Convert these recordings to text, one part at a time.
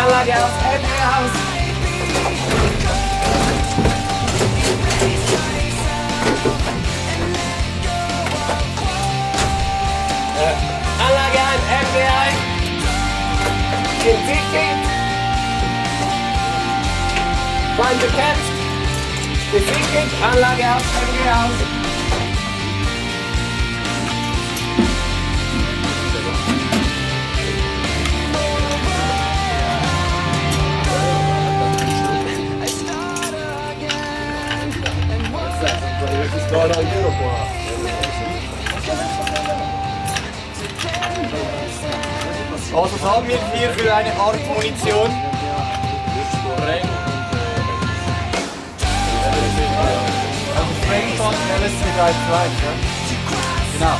Anlage aus Elternhaus. Anlage an MBI. Gesichert. Feind bekämpft. Gesichert. Anlage aus MBI. Also was haben wir hier für eine Art Munition? Also Sprengstoff LS232, ja? Genau.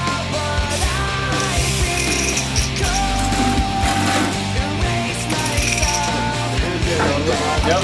Ja.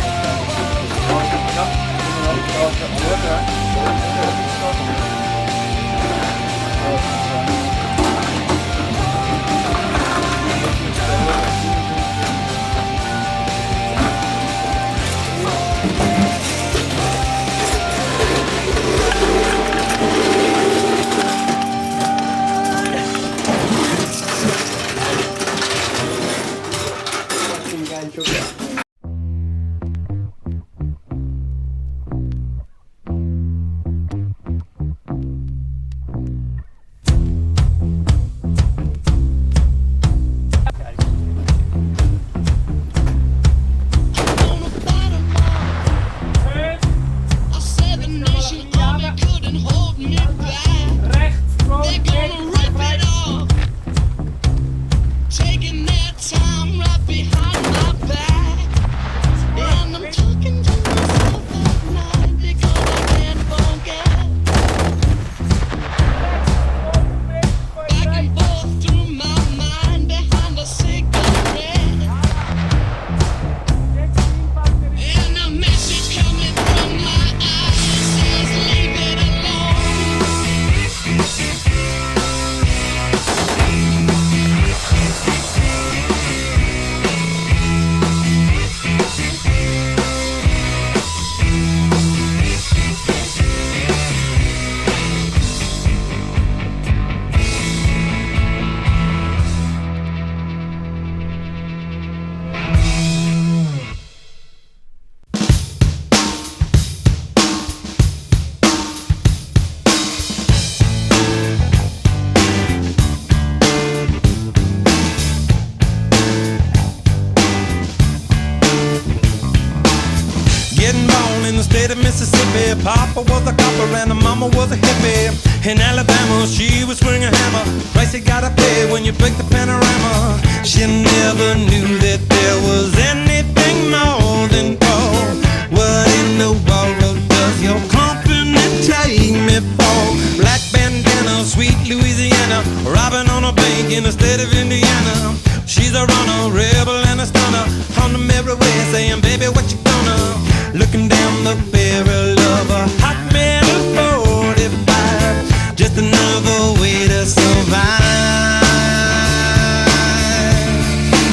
Mississippi, Papa was a copper and the mama was a hippie. In Alabama, she was swinging a hammer. Price you gotta pay when you break the panorama. She never knew that there was anything more than gold. What in the world does your company take me for? Black bandana, sweet Louisiana, robbing on a bank in the state of Indiana. She's a runner, rebel and a stunner, on the merry way saying, baby, what you gonna? Looking down the barrel of a hot metal 45, just another way to survive.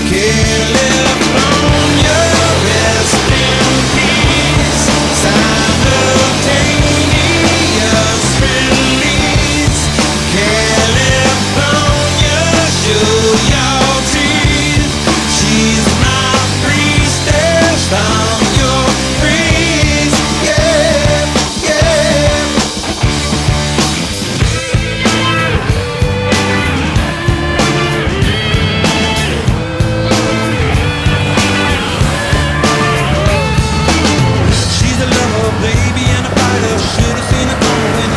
California, rest in peace. baby and a fighter. Should have seen it coming when